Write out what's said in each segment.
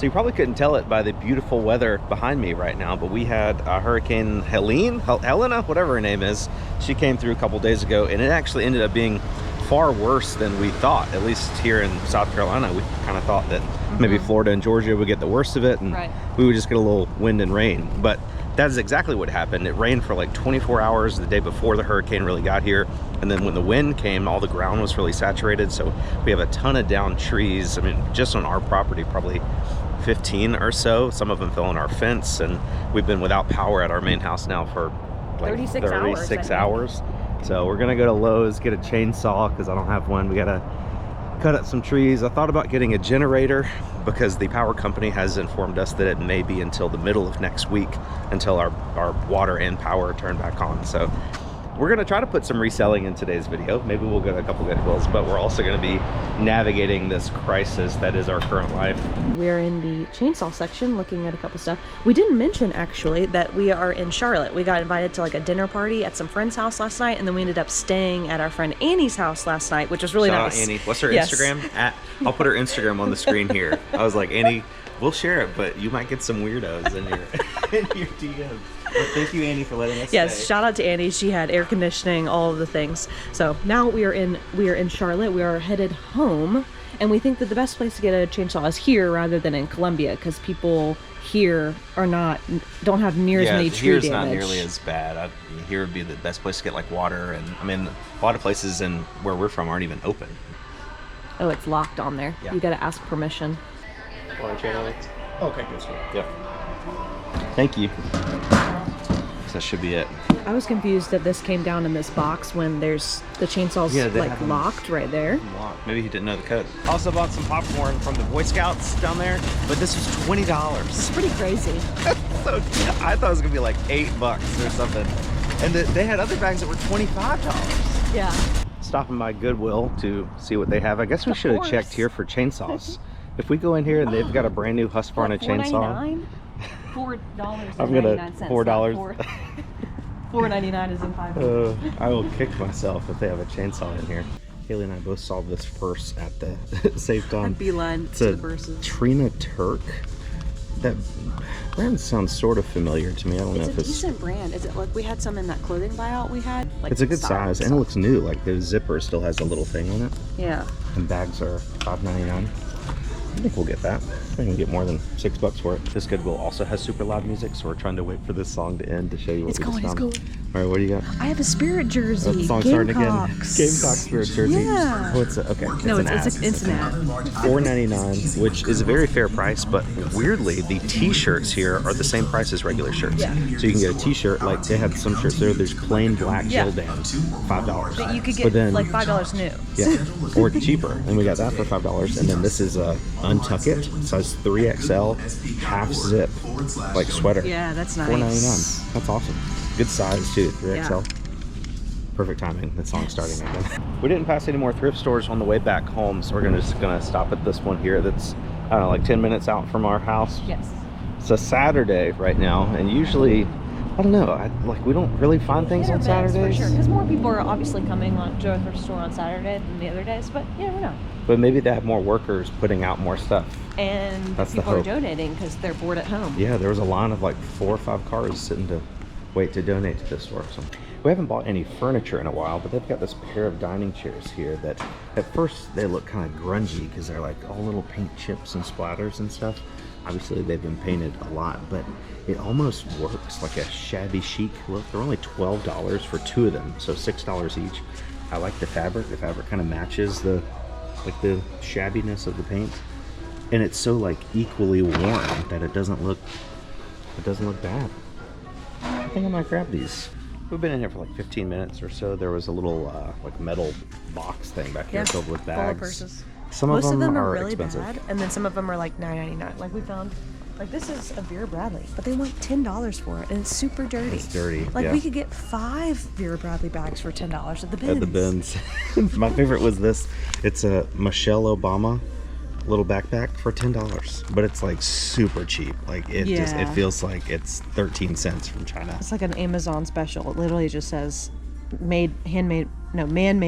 So you probably couldn't tell it by the beautiful weather behind me right now, but we had Hurricane Helena, whatever her name is. She came through a couple days ago, and it actually ended up being far worse than we thought. At least here in South Carolina, we kind of thought that maybe Florida and Georgia would get the worst of it, and we would just get a little wind and rain. But that is exactly what happened. It rained for like 24 hours the day before the hurricane really got here. And then when the wind came, all the ground was really saturated. So we have a ton of downed trees. I mean, just on our property, probably 15 or so. Some of them fell on our fence, and we've been without power at our main house now for like 36 hours. So we're gonna go to Lowe's, get a chainsaw because I don't have one. We gotta cut up some trees. I thought about getting a generator because the power company has informed us that it may be until the middle of next week until our water and power turn back on. So we're gonna try to put some reselling in today's video. Maybe we'll get a couple good deals, but we're also gonna be navigating this crisis that is our current life. We're in the chainsaw section looking at a couple stuff. We didn't mention actually that we are in Charlotte. We got invited to like a dinner party at some friend's house last night, and then we ended up staying at our friend Annie's house last night, which was really Shout nice. out Annie. What's her Instagram? I'll put her Instagram on the screen here. I was like, Annie, we'll share it, but you might get some weirdos in your DMs. Well, thank you, Annie, for letting us stay. Shout out to Annie. She had air conditioning, all of the things. So now we are in Charlotte. We are headed home, and we think that the best place to get a chainsaw is here rather than in Columbia, because people here don't have near as many tree damage. Here's not nearly as bad. Here would be the best place to get like water, and I mean, a lot of places in where we're from aren't even open. Oh, it's locked on there. Yeah. You got to ask permission. Okay, good. Yeah. Thank you. That should be it. I was confused that this came down in this box when there's the chainsaw's like locked right there. Locked. Maybe he didn't know the code. Also bought some popcorn from the Boy Scouts down there, but this was $20. It's pretty crazy. So I thought it was gonna be like $8 or something, and they had other bags that were $25. Yeah. Stopping by Goodwill to see what they have. I guess we should have checked here for chainsaws. If we go in here and they've got a brand new Husqvarna chainsaw. $4.99. I'm gonna $4. $4.99 is in 5 minutes. I will kick myself if they have a chainsaw in here. Haley and I both saw this purse at the Safedon. Beeline It's to a the purses. Trina Turk. That brand sounds sort of familiar to me. I don't know if It's a decent brand. Is it like we had some in that clothing buyout we had? Like it's a good size, and it looks new. Like the zipper still has a little thing on it. Yeah. And bags are $5.99. I think we'll get that. I think we'll get more than $6 for it. This Goodwill also has super loud music, so we're trying to wait for this song to end to show you what we just found. All right, what do you got? I have a Spirit jersey. Oh, the song's starting again. Gamecock Spirit jersey. Yeah. Oh, it's an ad. It's an ad. $4.99, which is a very fair price, but weirdly, the t-shirts here are the same price as regular shirts. Yeah. So you can get a t-shirt, like they have some shirts there, there's plain black Gildan, $5. But you could get like $5 new. Yeah, or cheaper. And we got that for $5. And then this is a Untuck It, size 3XL, half zip, like sweater. Yeah, that's nice. $4.99. That's awesome. Good size too, 3XL. Yeah. Perfect timing. The song's starting again. We didn't pass any more thrift stores on the way back home, so we're just gonna stop at this one here that's, I don't know, like 10 minutes out from our house. Yes. It's a Saturday right now, and usually, I don't know, we don't really find things on Saturdays. For sure, because more people are obviously coming to a thrift store on Saturday than the other days, but you never know. But maybe they have more workers putting out more stuff. And that's people are donating because they're bored at home. Yeah, there was a line of like 4 or 5 cars sitting to wait to donate to this store. So we haven't bought any furniture in a while, but they've got this pair of dining chairs here that at first they look kind of grungy because they're like all little paint chips and splatters and stuff. Obviously they've been painted a lot, but it almost works like a shabby chic look. They're only $12 for 2 of them, so $6 each. I like the fabric. The fabric kind of matches the shabbiness of the paint, and it's so like equally worn that it doesn't look bad. I think I might grab these. We've been in here for like 15 minutes or so. There was a little like metal box thing back here filled with bags. Full of purses. Most of them are really expensive. bad, and then some of them are like $9.99. Like we found, like this is a Vera Bradley, but they want $10 for it, and it's super dirty. It's dirty. Like we could get 5 Vera Bradley bags for $10 at the bins. At the bins. My favorite was this. It's a Michelle Obama little backpack for $10, but it's like super cheap. Like it feels like it's 13 cents from China. It's like an Amazon special. It literally just says man-made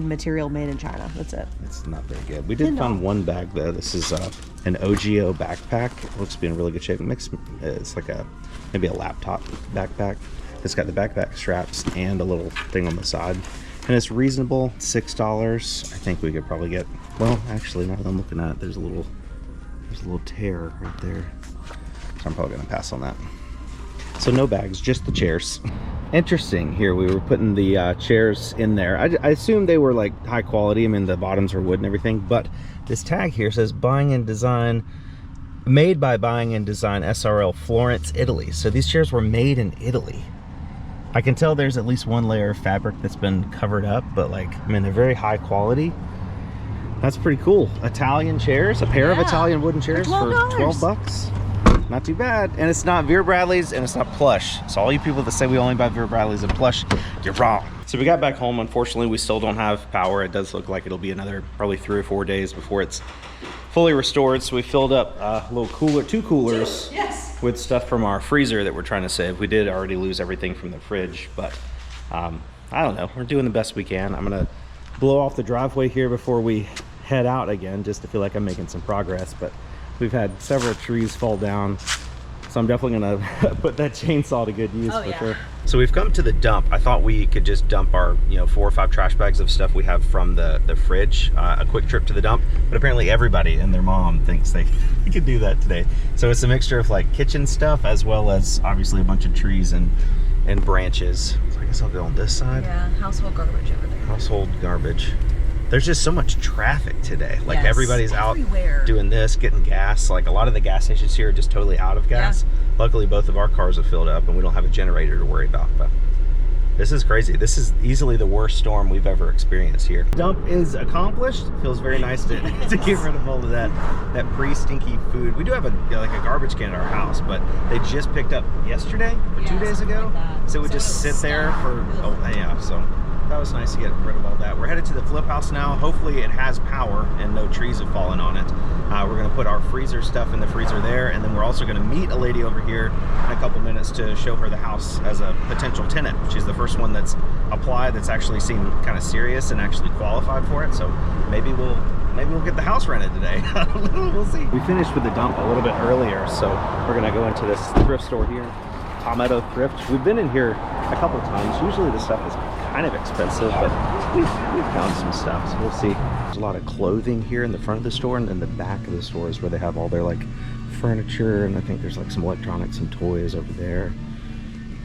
material made in China. That's it. It's not very good. We did find one bag though. This is an OGO backpack. It looks to be in really good shape. It's like maybe a laptop backpack. It's got the backpack straps and a little thing on the side. And it's reasonable, $6. I think we could probably get, well, actually, now that I'm looking at it, there's a little tear right there. So I'm probably gonna pass on that. So no bags, just the chairs. Interesting here, we were putting the chairs in there. I assumed they were like high quality. I mean, the bottoms are wood and everything, but this tag here says Buying and Design, made by Buying and Design SRL, Florence, Italy. So these chairs were made in Italy. I can tell there's at least one layer of fabric that's been covered up, but like, I mean, they're very high quality. That's pretty cool. Italian chairs, a pair of Italian wooden chairs for 12 bucks. Not too bad. And it's not Vera Bradley's and it's not Plush. So all you people that say we only buy Vera Bradley's and Plush, you're wrong. So we got back home. Unfortunately, we still don't have power. It does look like it'll be another probably 3 or 4 days before it's fully restored. So we filled up a little cooler, 2 coolers. Yes. With stuff from our freezer that we're trying to save. We did already lose everything from the fridge, but I don't know. We're doing the best we can. I'm gonna blow off the driveway here before we head out again, just to feel like I'm making some progress. But we've had several trees fall down, so I'm definitely gonna put that chainsaw to good use for sure. So we've come to the dump. I thought we could just dump our 4 or 5 trash bags of stuff we have from the fridge, a quick trip to the dump, but apparently everybody and their mom thinks they could do that today. So it's a mixture of like kitchen stuff as well as obviously a bunch of trees and branches. So I guess I'll go on this side. Yeah, household garbage over there. Household garbage. There's just so much traffic today. Like everybody's everywhere out doing this, getting gas. Like a lot of the gas stations here are just totally out of gas. Yeah. Luckily, both of our cars are filled up and we don't have a generator to worry about. But this is crazy. This is easily the worst storm we've ever experienced here. Dump is accomplished. It feels very nice to get rid of all of that pre-stinky food. We do have a garbage can at our house, but they just picked up yesterday or 2 days ago. Like so it would just sit there for, so that was nice to get rid of all that. We're headed to the flip house now. Hopefully it has power and no trees have fallen on it. We're gonna put our freezer stuff in the freezer there, and then we're also gonna meet a lady over here in a couple minutes to show her the house as a potential tenant. She's the first one that's applied that's actually seemed kind of serious and actually qualified for it. So maybe we'll get the house rented today. We'll see. We finished with the dump a little bit earlier, so we're gonna go into this thrift store here, Palmetto Thrift. We've been in here a couple times. Usually the stuff is kind of expensive, but we've found some stuff, so we'll see. There's a lot of clothing here in the front of the store, and then the back of the store is where they have all their like furniture, and I think there's like some electronics and toys over there,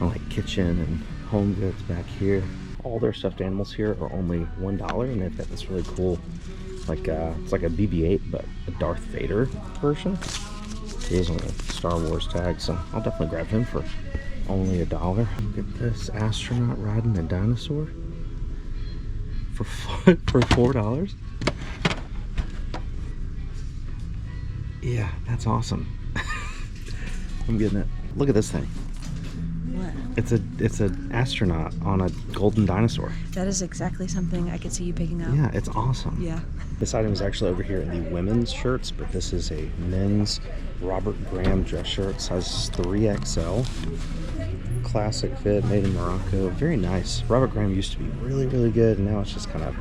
and like kitchen and home goods back here. All their stuffed animals here are only $1, and they've got this really cool, like it's like a BB-8 but a Darth Vader version. He is on a Star Wars tag, so I'll definitely grab him for only $1. Look at this astronaut riding a dinosaur for $4. Yeah, that's awesome. I'm getting it. Look at this thing. What? It's an astronaut on a golden dinosaur. That is exactly something I could see you picking up. Yeah, it's awesome. Yeah. This item is actually over here in the women's shirts, but this is a men's Robert Graham dress shirt, size 3XL. Classic fit, made in Morocco. Very nice. Robert Graham used to be really, really good, and now it's just kind of,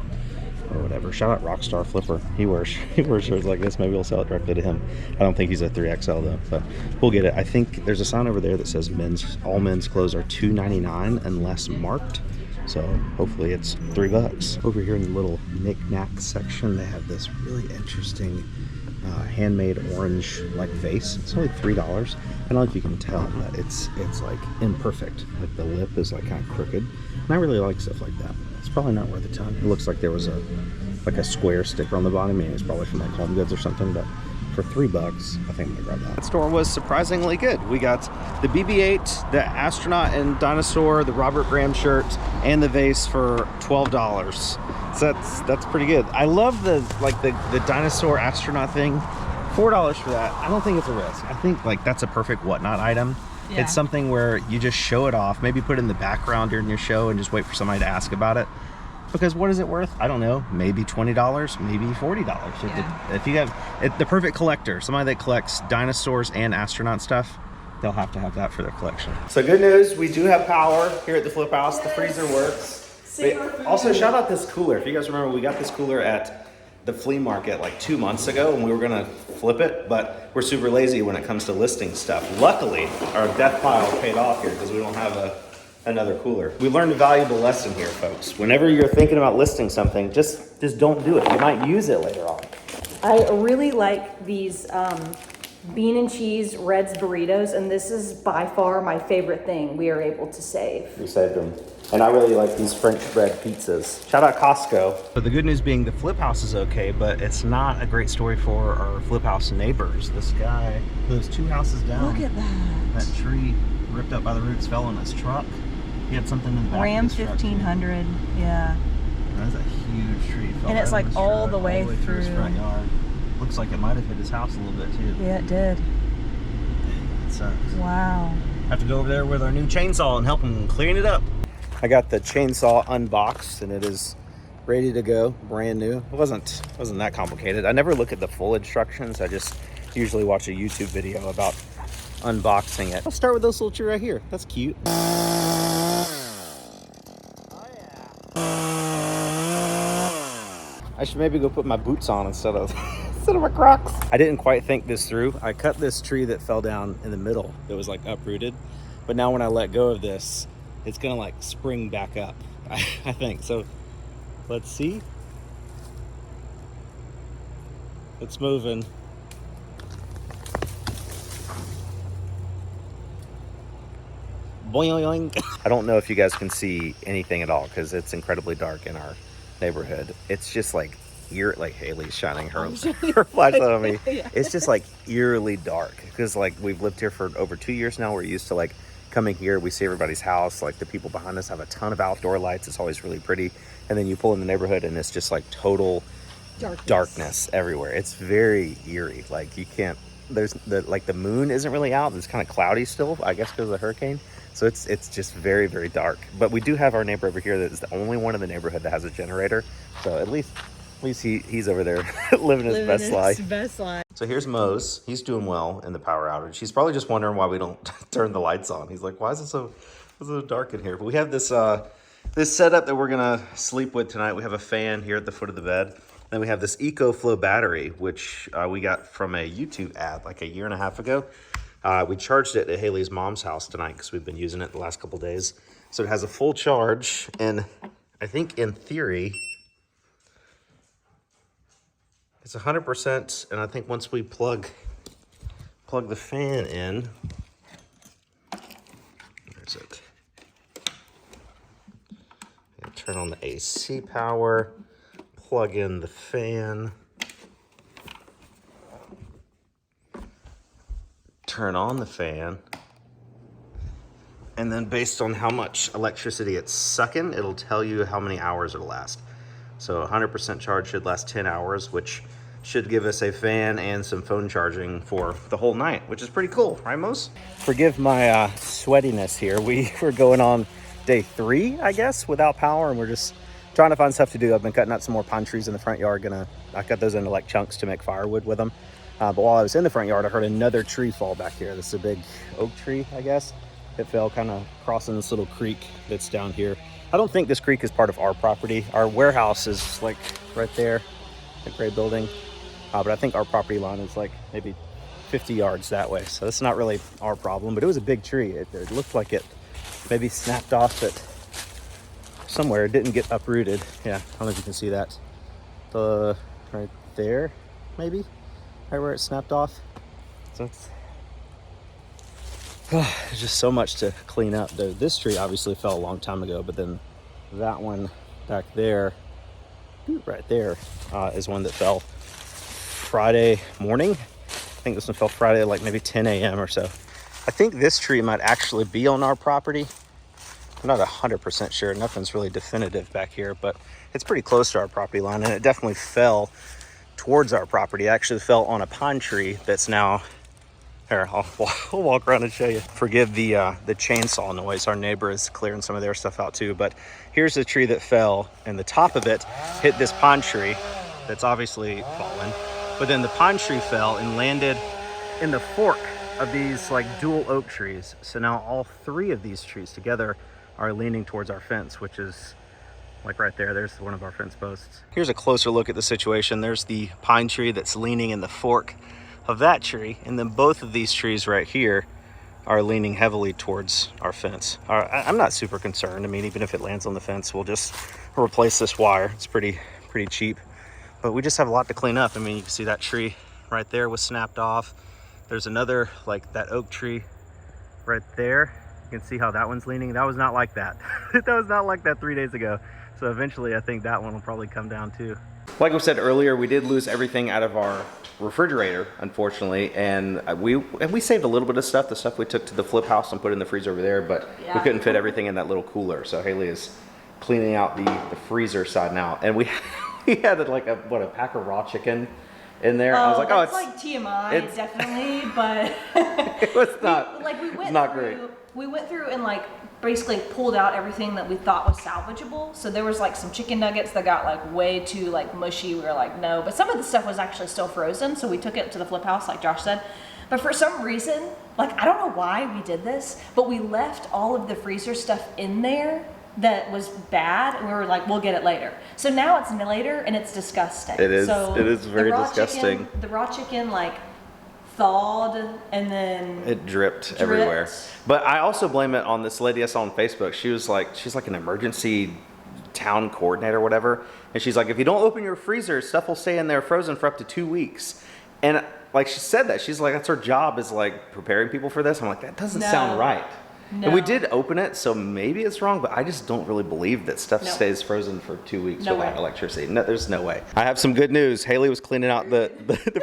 whatever. Shout out Rockstar Flipper. He wears shirts like this. Maybe we'll sell it directly to him. I don't think he's a 3XL though, but we'll get it. I think there's a sign over there that says all men's clothes are $2.99 unless marked. So hopefully it's $3. Over here in the little knick-knack section, they have this really interesting handmade orange like vase. It's only $3. I don't know if you can tell, but it's like imperfect. Like the lip is like kind of crooked, and I really like stuff like that. It's probably not worth a ton. It looks like there was a square sticker on the bottom. I mean, it's probably from like Home Goods or something, but for $3, I think I'm gonna grab that. That store was surprisingly good. We got the BB-8, the astronaut and dinosaur, the Robert Graham shirt, and the vase for $12. So that's pretty good. I love the dinosaur astronaut thing. $4 for that. I don't think it's a risk. I think like that's a perfect whatnot item. Yeah. It's something where you just show it off, maybe put it in the background during your show and just wait for somebody to ask about it. Because what is it worth? I don't know, maybe $20, maybe $40. Yeah. If you have the perfect collector, somebody that collects dinosaurs and astronaut stuff, they'll have to have that for their collection. So good news, we do have power here at the Flip House. The freezer works. Also, shout out this cooler. If you guys remember, we got this cooler at the flea market like 2 months ago, and we were gonna flip it, but we're super lazy when it comes to listing stuff. Luckily, our death pile paid off here because we don't have another cooler. We learned a valuable lesson here, folks. Whenever you're thinking about listing something, just don't do it. You might use it later on. I really like these bean and cheese Red's burritos, and this is by far my favorite thing we are able to save. We saved them. And I really like these French bread pizzas. Shout out Costco. But the good news being the flip house is okay, but it's not a great story for our flip house neighbors. This guy lives 2 houses down. Look at that. That tree ripped up by the roots fell on his truck. He had something in the back Ram of his truck. 1500, yeah. That's a huge tree. Fell And it's right on like his all truck, the way through his through. front yard. Looks like it might have hit his house a little bit too. Yeah, it did. It sucks. Wow. Have to go over there with our new chainsaw and help him clean it up. I got the chainsaw unboxed and it is ready to go, brand new. It wasn't that complicated. I never look at the full instructions. I just usually watch a YouTube video about unboxing it. I'll start with this little tree right here. That's cute. I should maybe go put my boots on instead of my Crocs. I didn't quite think this through. I cut this tree that fell down in the middle that was like uprooted, but now when I let go of this, it's gonna like spring back up, I think. So let's see. It's moving. Boing. I don't know if you guys can see anything at all because it's incredibly dark in our neighborhood. It's just like like Haley's shining her flashlight on me. Yeah. It's just like eerily dark because like we've lived here for over 2 years now. We're used to like coming here, we see everybody's house, like the people behind us have a ton of outdoor lights. It's always really pretty. And then you pull in the neighborhood and it's just like total darkness everywhere. It's very eerie. Like you can't, the moon isn't really out. It's kind of cloudy still, I guess because of the hurricane. So it's just very, very dark. But we do have our neighbor over here that is the only one in the neighborhood that has a generator. So at least he's over there living his best life. So here's Mose. He's doing well in the power outage. He's probably just wondering why we don't turn the lights on. He's like, why is it so dark in here? But we have this this setup that we're gonna sleep with tonight. We have a fan here at the foot of the bed. Then we have this EcoFlow battery, which we got from a YouTube ad like a year and a half ago. We charged it at Haley's mom's house tonight because we've been using it the last couple days. So it has a full charge, and I think in theory, it's 100%, and I think once we plug the fan in, where's it? And turn on the AC power, plug in the fan, turn on the fan, and then based on how much electricity it's sucking, it'll tell you how many hours it'll last. So 100% charge should last 10 hours, which should give us a fan and some phone charging for the whole night, which is pretty cool, right, Mose? Forgive my sweatiness here. We're going on day 3, I guess, without power, and we're just trying to find stuff to do. I've been cutting out some more pine trees in the front yard. I cut those into like chunks to make firewood with them. But while I was in the front yard, I heard another tree fall back here. This is a big oak tree, I guess. It fell kind of crossing this little creek that's down here. I don't think this creek is part of our property. Our warehouse is like right there, the gray building. But I think our property line is like maybe 50 yards that way. So that's not really our problem, but it was a big tree. It looked like it maybe snapped off at somewhere. It didn't get uprooted. Yeah, I don't know if you can see that. Right there, maybe, right where it snapped off. So there's just so much to clean up. This tree obviously fell a long time ago, but then that one back there, right there, is one that fell Friday morning. I think this one fell Friday like maybe 10 a.m. or so. I think this tree might actually be on our property. I'm not 100% sure. Nothing's really definitive back here, but it's pretty close to our property line, and it definitely fell towards our property. It actually fell on a pine tree that's now here. I'll walk around and show you. Forgive the chainsaw noise. Our neighbor is clearing some of their stuff out too, but here's the tree that fell, and the top of it hit this pine tree that's obviously fallen. But then the pine tree fell and landed in the fork of these like dual oak trees. So now all 3 of these trees together are leaning towards our fence, which is like right there. There's one of our fence posts. Here's a closer look at the situation. There's the pine tree that's leaning in the fork of that tree, and then both of these trees right here are leaning heavily towards our fence. I'm not super concerned. I mean, even if it lands on the fence, we'll just replace this wire. It's pretty cheap, but we just have a lot to clean up. I mean, you can see that tree right there was snapped off. There's another, like that oak tree right there. You can see how that one's leaning. That was not like that. That was not like that 3 days ago. So eventually I think that one will probably come down too. Like we said earlier, we did lose everything out of our refrigerator, unfortunately, and we saved a little bit of stuff, the stuff we took to the flip house and put in the freezer over there, but we couldn't fit everything in that little cooler. So Haley is cleaning out the freezer side now, and we had like a pack of raw chicken in there. I was like, it's like TMI, definitely, but it was not. We not great. We went through and like basically pulled out everything that we thought was salvageable. So there was like some chicken nuggets that got like way too like mushy. We were like, no, but some of the stuff was actually still frozen. So we took it to the flip house, like Josh said. But for some reason, like I don't know why we did this, but we left all of the freezer stuff in there that was bad, and we were like, we'll get it later. So now it's later, and it's disgusting. It is. So it is very disgusting. The raw chicken, like thawed, and then it dripped everywhere. But I also blame it on this lady I saw on Facebook. She's like an emergency town coordinator or whatever, and she's like, if you don't open your freezer, stuff will stay in there frozen for up to 2 weeks. And like she said that, she's like, that's her job, is like preparing people for this. I'm like, that doesn't sound right. No. And we did open it, so maybe it's wrong, but I just don't really believe that stuff stays frozen for 2 weeks without electricity. No, there's no way. I have some good news. Haley was cleaning out the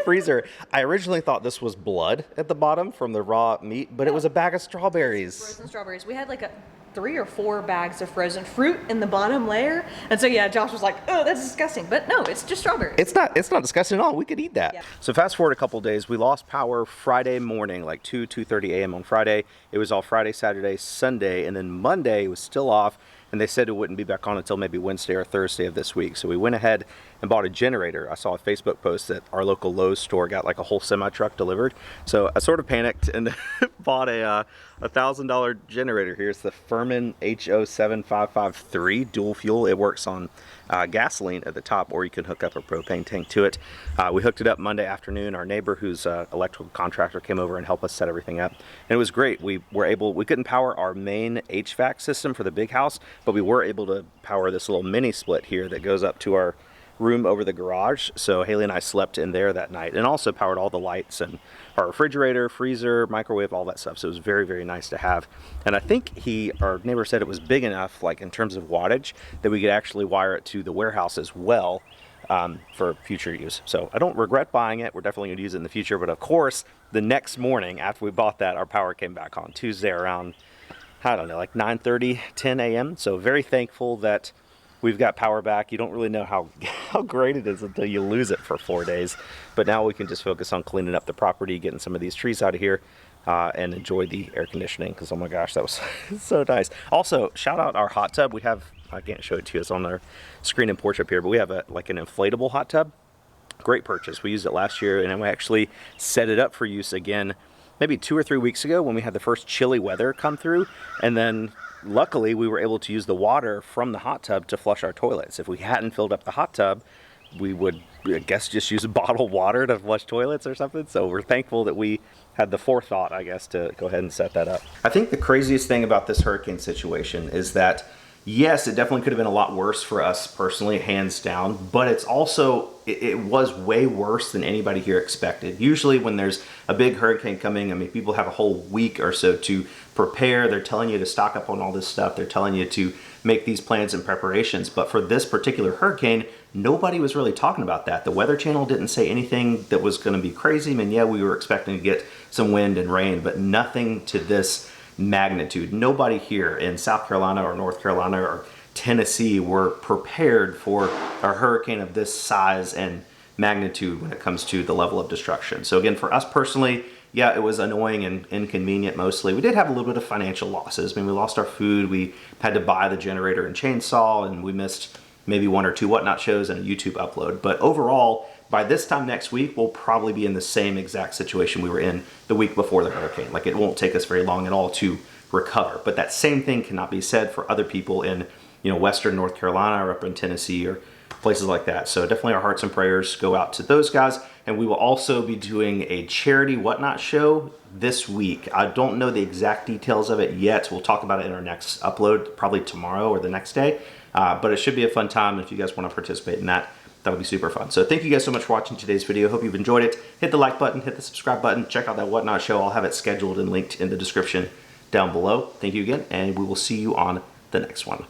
freezer. I originally thought this was blood at the bottom from the raw meat, but it was a bag of strawberries. Frozen strawberries. We had like 3 or 4 bags of frozen fruit in the bottom layer. And so yeah, Josh was like, oh, that's disgusting. But no, it's just strawberries. It's not disgusting at all. We could eat that. Yeah. So fast forward a couple days, we lost power Friday morning, like 2:30 a.m. on Friday. It was all Friday, Saturday, Sunday, and then Monday was still off. And they said it wouldn't be back on until maybe Wednesday or Thursday of this week. So we went ahead and bought a generator. I saw a Facebook post that our local Lowe's store got like a whole semi-truck delivered. So I sort of panicked and bought a $1,000 generator here. It's the Furman HO7553 dual fuel. It works on gasoline at the top, or you can hook up a propane tank to it. We hooked it up Monday afternoon. Our neighbor, who's an electrical contractor, came over and helped us set everything up. And it was great. We couldn't power our main HVAC system for the big house, but we were able to power this little mini split here that goes up to our room over the garage. So Haley and I slept in there that night, and also powered all the lights and our refrigerator, freezer, microwave, all that stuff. So it was very, very nice to have. And I think our neighbor said it was big enough, like in terms of wattage, that we could actually wire it to the warehouse as well for future use. So I don't regret buying it. We're definitely gonna use it in the future. But of course, the next morning after we bought that, our power came back on Tuesday around, I don't know, like 9:30, 10 a.m. So very thankful that we've got power back. You don't really know how great it is until you lose it for 4 days. But now we can just focus on cleaning up the property, getting some of these trees out of here, and enjoy the air conditioning, because oh my gosh, that was so nice. Also, shout out our hot tub. We have, I can't show it to you, it's on our screen and porch up here, but we have like an inflatable hot tub. Great purchase. We used it last year, and then we actually set it up for use again maybe 2 or 3 weeks ago when we had the first chilly weather come through. And then luckily we were able to use the water from the hot tub to flush our toilets. If we hadn't filled up the hot tub, we would, I guess, just use bottled water to flush toilets or something. So we're thankful that we had the forethought, I guess, to go ahead and set that up. I think the craziest thing about this hurricane situation is that, yes, it definitely could have been a lot worse for us personally, hands down, but it's also, it was way worse than anybody here expected. Usually when there's a big hurricane coming, I mean, people have a whole week or so to prepare. They're telling you to stock up on all this stuff. They're telling you to make these plans and preparations. But for this particular hurricane, nobody was really talking about that. The Weather Channel didn't say anything that was going to be crazy. I mean, yeah, we were expecting to get some wind and rain, but nothing to this magnitude. Nobody here in South Carolina or North Carolina or Tennessee were prepared for a hurricane of this size and magnitude when it comes to the level of destruction. So again, for us personally, yeah, it was annoying and inconvenient mostly. We did have a little bit of financial losses. I mean, we lost our food, we had to buy the generator and chainsaw, and we missed maybe 1 or 2 Whatnot shows and a YouTube upload. But overall, by this time next week, we'll probably be in the same exact situation we were in the week before the hurricane. Like, it won't take us very long at all to recover. But that same thing cannot be said for other people in you know, Western North Carolina or up in Tennessee or places like that. So definitely our hearts and prayers go out to those guys. And we will also be doing a charity whatnot show this week. I don't know the exact details of it yet. We'll talk about it in our next upload, probably tomorrow or the next day. But it should be a fun time. If you guys want to participate in that, that'll be super fun. So thank you guys so much for watching today's video. Hope you've enjoyed it. Hit the like button, hit the subscribe button, check out that whatnot show. I'll have it scheduled and linked in the description down below. Thank you again, and we will see you on the next one.